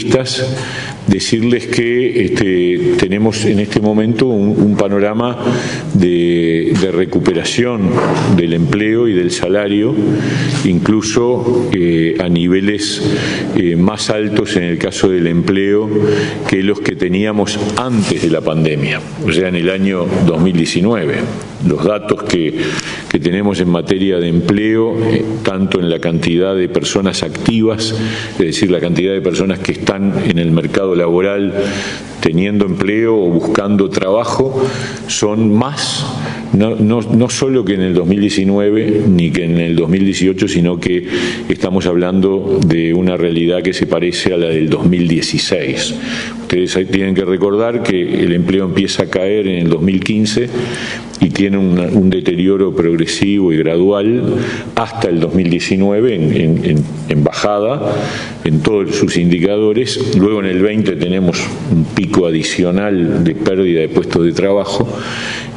periodistas, decirles que tenemos en este momento un panorama de recuperación del empleo y del salario, incluso a niveles más altos en el caso del empleo que los que teníamos antes de la pandemia, o sea, en el año 2019. Los datos que tenemos en materia de empleo, tanto en la cantidad de personas activas, es decir, la cantidad de personas que están en el mercado laboral teniendo empleo o buscando trabajo, son más, no solo que en el 2019 ni que en el 2018, sino que estamos hablando de una realidad que se parece a la del 2016. Ustedes tienen que recordar que el empleo empieza a caer en el 2015 y tiene un deterioro progresivo y gradual hasta el 2019 en bajada en todos sus indicadores. Luego en el 20 tenemos un pico adicional de pérdida de puestos de trabajo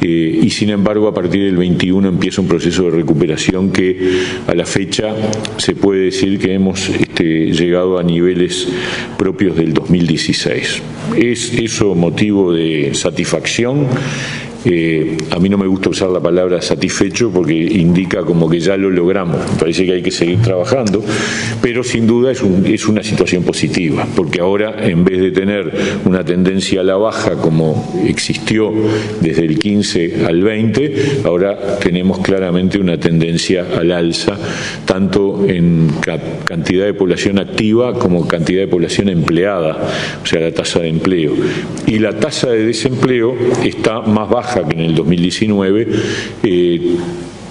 y sin embargo a partir del 21 empieza un proceso de recuperación que a la fecha se puede decir que hemos llegado a niveles propios del 2016. ¿Es eso motivo de satisfacción? A mí no me gusta usar la palabra satisfecho porque indica como que ya lo logramos. Me parece que hay que seguir trabajando, pero sin duda es una situación positiva, porque ahora en vez de tener una tendencia a la baja como existió desde el 15 al 20, ahora tenemos claramente una tendencia al alza, tanto en cantidad de población activa como cantidad de población empleada, o sea, la tasa de empleo. Y la tasa de desempleo está más baja que en el 2019,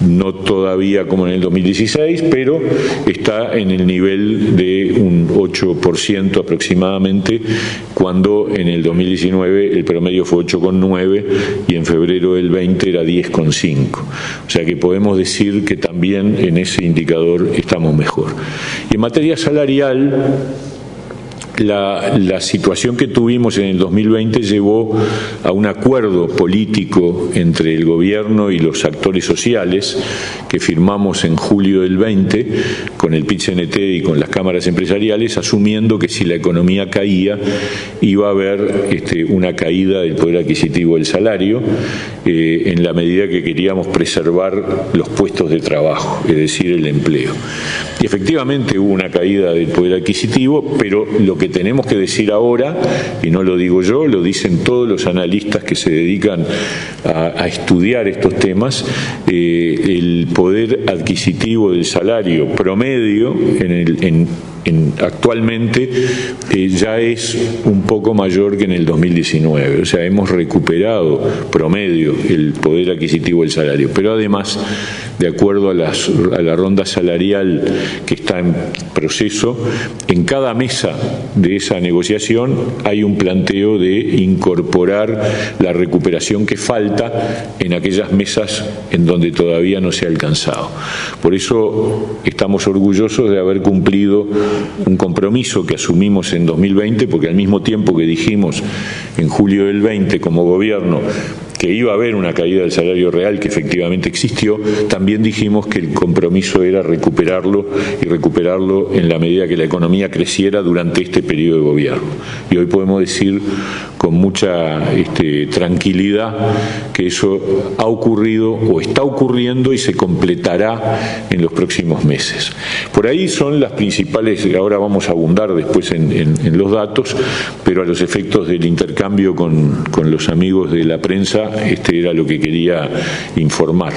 no todavía como en el 2016, pero está en el nivel de un 8% aproximadamente, cuando en el 2019 el promedio fue 8,9 y en febrero del 20 era 10,5. O sea que podemos decir que también en ese indicador estamos mejor. Y en materia salarial, la situación que tuvimos en el 2020 llevó a un acuerdo político entre el gobierno y los actores sociales que firmamos en julio del 20 con el PIT-CNT y con las cámaras empresariales, asumiendo que si la economía caía iba a haber una caída del poder adquisitivo del salario en la medida que queríamos preservar los puestos de trabajo, es decir, el empleo. Y efectivamente hubo una caída del poder adquisitivo, pero lo que tenemos que decir ahora, y no lo digo yo, lo dicen todos los analistas que se dedican a estudiar estos temas, el poder adquisitivo del salario promedio actualmente ya es un poco mayor que en el 2019, o sea, hemos recuperado promedio el poder adquisitivo del salario, pero además, de acuerdo a la ronda salarial que está en proceso, en cada mesa de esa negociación hay un planteo de incorporar la recuperación que falta en aquellas mesas en donde todavía no se ha alcanzado. Por eso estamos orgullosos de haber cumplido un compromiso que asumimos en 2020, porque al mismo tiempo que dijimos en julio del 20 como gobierno que iba a haber una caída del salario real, que efectivamente existió, también dijimos que el compromiso era recuperarlo y recuperarlo en la medida que la economía creciera durante este periodo de gobierno. Y hoy podemos decir con mucha tranquilidad que eso ha ocurrido o está ocurriendo y se completará en los próximos meses. Por ahí son las principales, ahora vamos a abundar después en los datos, pero a los efectos del intercambio con los amigos de la prensa, era lo que quería informar.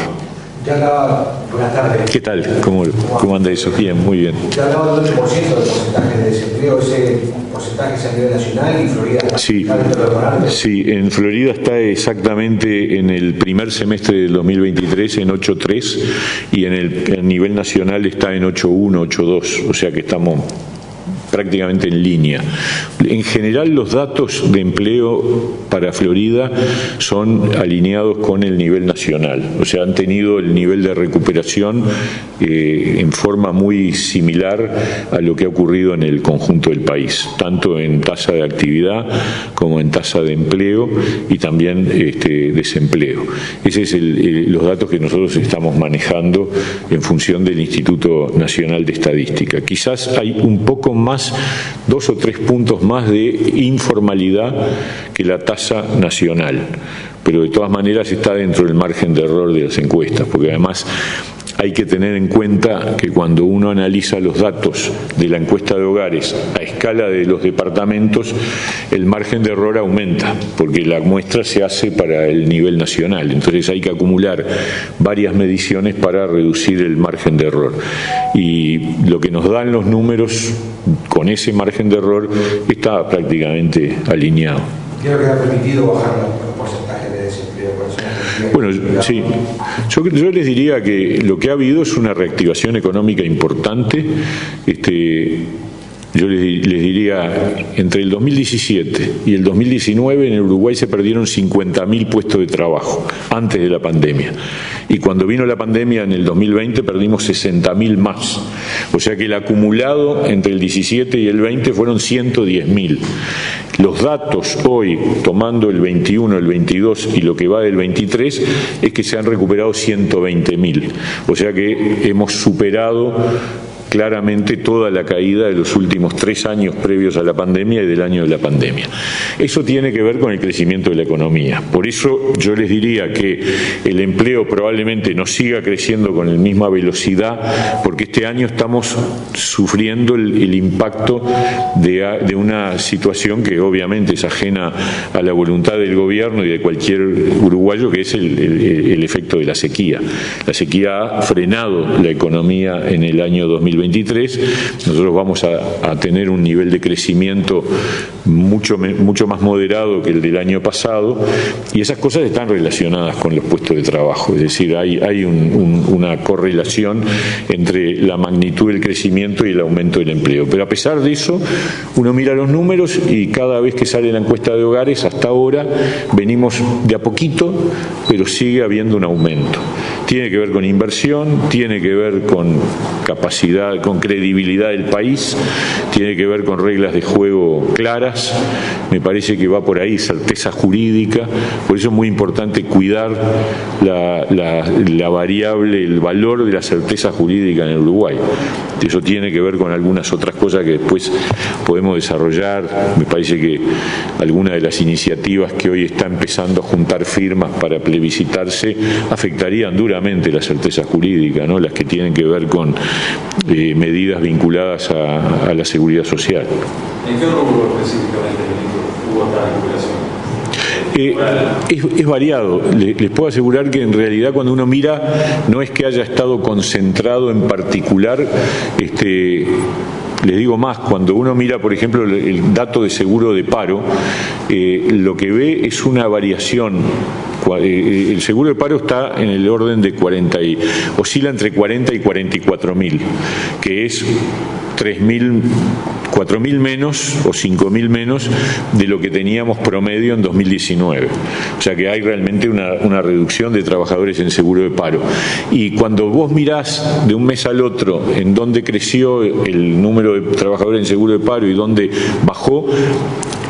Ya hablaba, buenas tardes. ¿Qué tal? ¿Cómo anda eso? Bien, muy bien. Ya hablaba del 8% del porcentaje de desempleo, ese porcentaje es a nivel nacional y Florida. Sí, sí, en Florida está exactamente en el primer semestre del 2023 en 8,3 y en el nivel nacional está en 8,1, 8,2, o sea que estamos prácticamente en línea. En general, los datos de empleo para Florida son alineados con el nivel nacional, o sea, han tenido el nivel de recuperación en forma muy similar a lo que ha ocurrido en el conjunto del país, tanto en tasa de actividad como en tasa de empleo y también desempleo. Esos son los datos que nosotros estamos manejando en función del Instituto Nacional de Estadística. Quizás hay un poco más, 2 o 3 puntos más más de informalidad que la tasa nacional, pero de todas maneras está dentro del margen de error de las encuestas, porque además hay que tener en cuenta que cuando uno analiza los datos de la encuesta de hogares a escala de los departamentos, el margen de error aumenta, porque la muestra se hace para el nivel nacional. Entonces hay que acumular varias mediciones para reducir el margen de error. Y lo que nos dan los números con ese margen de error está prácticamente alineado. Creo que ha permitido bajar los porcentajes de desempleo. Bueno, sí. Yo les diría que lo que ha habido es una reactivación económica importante. Yo les diría, entre el 2017 y el 2019 en el Uruguay se perdieron 50.000 puestos de trabajo antes de la pandemia. Y cuando vino la pandemia en el 2020 perdimos 60.000 más. O sea que el acumulado entre el 17 y el 20 fueron 110.000. Los datos hoy, tomando el 21, el 22 y lo que va del 23, es que se han recuperado 120.000. O sea que hemos superado claramente toda la caída de los últimos 3 años previos a la pandemia y del año de la pandemia. Eso tiene que ver con el crecimiento de la economía. Por eso yo les diría que el empleo probablemente no siga creciendo con la misma velocidad, porque este año estamos sufriendo el impacto de una situación que obviamente es ajena a la voluntad del gobierno y de cualquier uruguayo, que es el efecto de la sequía. La sequía ha frenado la economía en el año 2023. Nosotros vamos a tener un nivel de crecimiento mucho más moderado que el del año pasado, y esas cosas están relacionadas con los puestos de trabajo. Es decir, hay una correlación entre la magnitud del crecimiento y el aumento del empleo. Pero a pesar de eso, uno mira los números y cada vez que sale la encuesta de hogares, hasta ahora venimos de a poquito, pero sigue habiendo un aumento. Tiene que ver con inversión, tiene que ver con capacidad, con credibilidad del país, tiene que ver con reglas de juego claras. Me parece que va por ahí, certeza jurídica. Por eso es muy importante cuidar la variable, el valor de la certeza jurídica en el Uruguay. Eso tiene que ver con algunas otras cosas que después podemos desarrollar. Me parece que algunas de las iniciativas que hoy está empezando a juntar firmas para plebiscitarse afectarían duramente la certeza jurídica, ¿no? Las que tienen que ver con medidas vinculadas a la seguridad social. ¿En qué rubro específicamente hubo esta vinculación? Es variado. Les puedo asegurar que en realidad cuando uno mira no es que haya estado concentrado en particular. Les digo más, cuando uno mira, por ejemplo, el dato de seguro de paro, lo que ve es una variación. El seguro de paro está en el orden de oscila entre 40 y 44.000, que es 4.000 menos o 5.000 menos de lo que teníamos promedio en 2019. O sea que hay realmente una reducción de trabajadores en seguro de paro. Y cuando vos mirás de un mes al otro en dónde creció el número de trabajadores en seguro de paro y dónde bajó,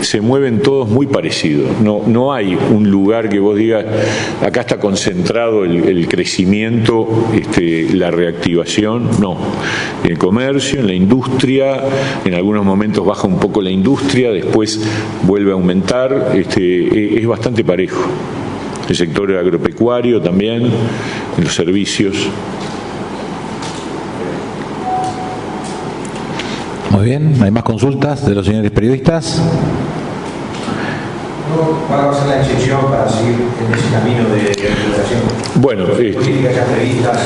se mueven todos muy parecidos. No hay un lugar que vos digas, acá está concentrado el crecimiento, la reactivación. No. En el comercio, en la industria, en algunos momentos baja un poco la industria, después vuelve a aumentar. Es bastante parejo. El sector agropecuario también, en los servicios. Muy bien, ¿hay más consultas de los señores periodistas? ¿Cuál va a ser la excepción para seguir en ese camino de recuperación? Bueno, políticas ya previstas.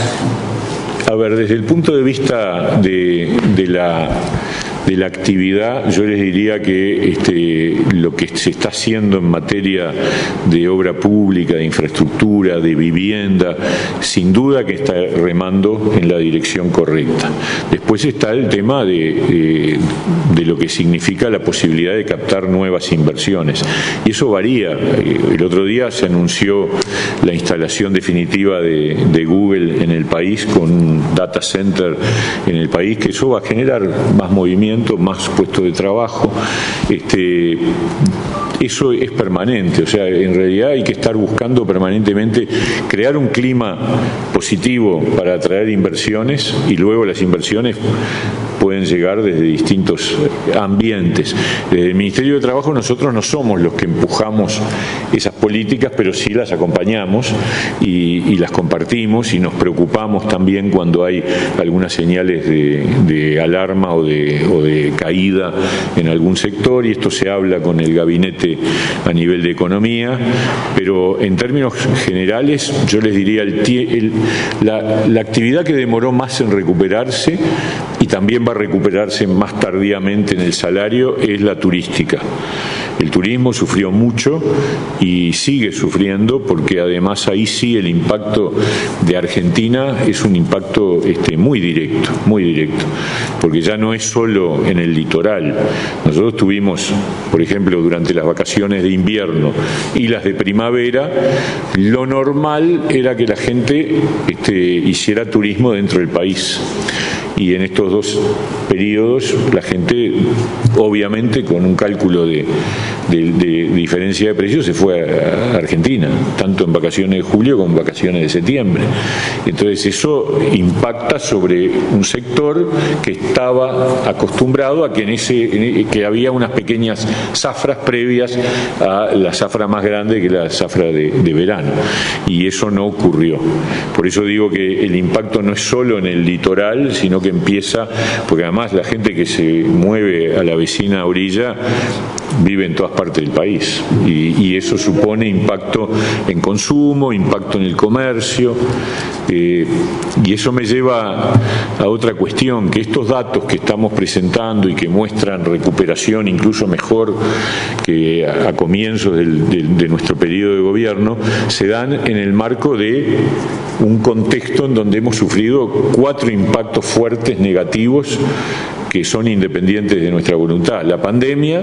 A ver, desde el punto de vista de la actividad, yo les diría que lo que se está haciendo en materia de obra pública, de infraestructura, de vivienda, sin duda que está remando en la dirección correcta. Después está el tema de lo que significa la posibilidad de captar nuevas inversiones. Y eso varía. El otro día se anunció la instalación definitiva de Google en el país, con un data center en el país, que eso va a generar más movimiento, más puestos de trabajo. Eso es permanente, o sea, en realidad hay que estar buscando permanentemente crear un clima positivo para atraer inversiones, y luego las inversiones pueden llegar desde distintos ambientes. Desde el Ministerio de Trabajo nosotros no somos los que empujamos esas políticas, pero sí las acompañamos y las compartimos y nos preocupamos también cuando hay algunas señales de alarma o de caída en algún sector, y esto se habla con el gabinete a nivel de economía, pero en términos generales yo les diría la actividad que demoró más en recuperarse y también va a recuperarse más tardíamente en el salario es la turística. El turismo sufrió mucho y sigue sufriendo, porque además ahí sí el impacto de Argentina es un impacto muy directo, porque ya no es solo en el litoral. Nosotros tuvimos, por ejemplo, durante las vacaciones de invierno y las de primavera, lo normal era que la gente hiciera turismo dentro del país. Y en estos dos periodos la gente, obviamente con un cálculo de diferencia de precios, se fue a Argentina, tanto en vacaciones de julio como en vacaciones de septiembre. Entonces eso impacta sobre un sector que estaba acostumbrado a que había unas pequeñas zafras previas a la zafra más grande, que es la zafra de verano. Y eso no ocurrió. Por eso digo que el impacto no es solo en el litoral, sino que empieza, porque además la gente que se mueve a la vecina orilla vive en todas partes del país, y eso supone impacto en consumo, impacto en el comercio, y eso me lleva a otra cuestión, que estos datos que estamos presentando y que muestran recuperación incluso mejor que a comienzos de nuestro periodo de gobierno, se dan en el marco de un contexto en donde hemos sufrido 4 impactos fuertes negativos que son independientes de nuestra voluntad. La pandemia,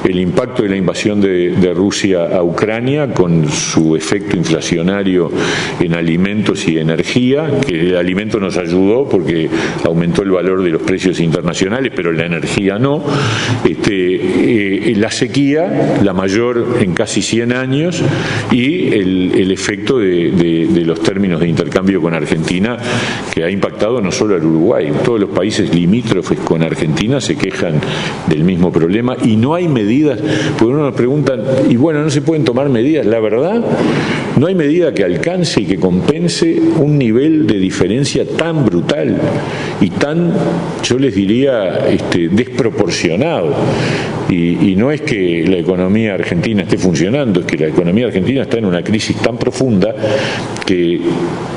el impacto de la invasión de Rusia a Ucrania con su efecto inflacionario en alimentos y energía, que el alimento nos ayudó porque aumentó el valor de los precios internacionales, pero la energía no. La sequía, la mayor en casi 100 años, y el efecto de los términos de intercambio con Argentina, que ha impactado no solo al Uruguay. Todos los países limítrofes con Argentina se quejan del mismo problema y no hay medidas, porque uno nos pregunta, y bueno, no se pueden tomar medidas. La verdad, no hay medida que alcance y que compense un nivel de diferencia tan brutal y tan, yo les diría, desproporcionado. Y no es que la economía argentina esté funcionando, es que la economía argentina está en una crisis tan profunda que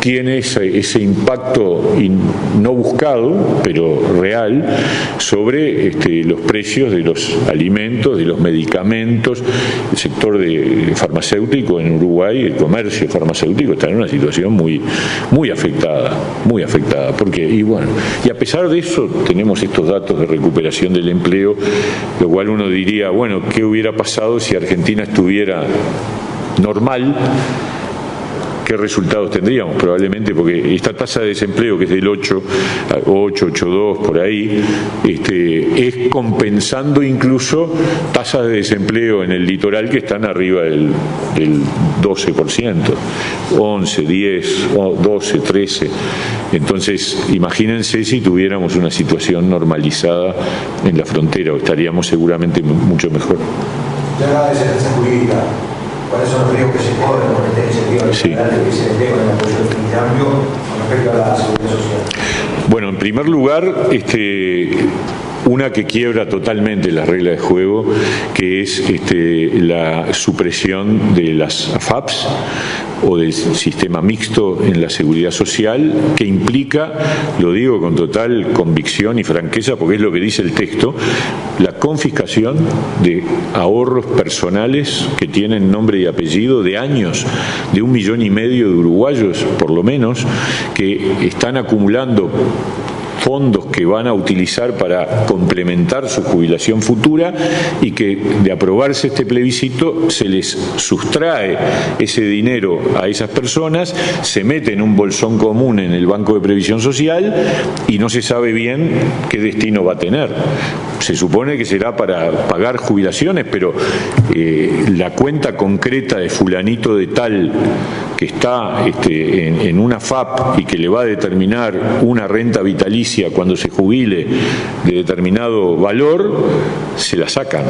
tiene ese impacto no buscado, pero real, sobre los precios de los alimentos, de los medicamentos. El sector farmacéutico en Uruguay, el comercio farmacéutico, está en una situación muy afectada, porque, y a pesar de eso tenemos estos datos de recuperación del empleo, lo cual uno diría, bueno, ¿qué hubiera pasado si Argentina estuviera normal? ¿Qué resultados tendríamos? Probablemente, porque esta tasa de desempleo, que es del 8,2 por ahí, es compensando incluso tasas de desempleo en el litoral que están arriba del 12%, 11, 10, 12, 13. Entonces, imagínense si tuviéramos una situación normalizada en la frontera, estaríamos seguramente mucho mejor. Ya hablaba de certeza jurídica. ¿Cuáles son los riesgos que se corren con este incentivo electoral que se le con el apoyo del Frente Amplio con respecto a la seguridad social? Bueno, en primer lugar, una que quiebra totalmente las reglas de juego, que es la supresión de las AFAPs o del sistema mixto en la seguridad social, que implica, lo digo con total convicción y franqueza porque es lo que dice el texto, la confiscación de ahorros personales que tienen nombre y apellido de años, de 1,5 millones de uruguayos por lo menos, que están acumulando fondos que van a utilizar para complementar su jubilación futura, y que de aprobarse este plebiscito se les sustrae ese dinero a esas personas, se mete en un bolsón común en el Banco de Previsión Social y no se sabe bien qué destino va a tener. Se supone que será para pagar jubilaciones, pero la cuenta concreta de fulanito de tal que está en una FAP y que le va a determinar una renta vitalicia cuando se jubile de determinado valor, se la sacan.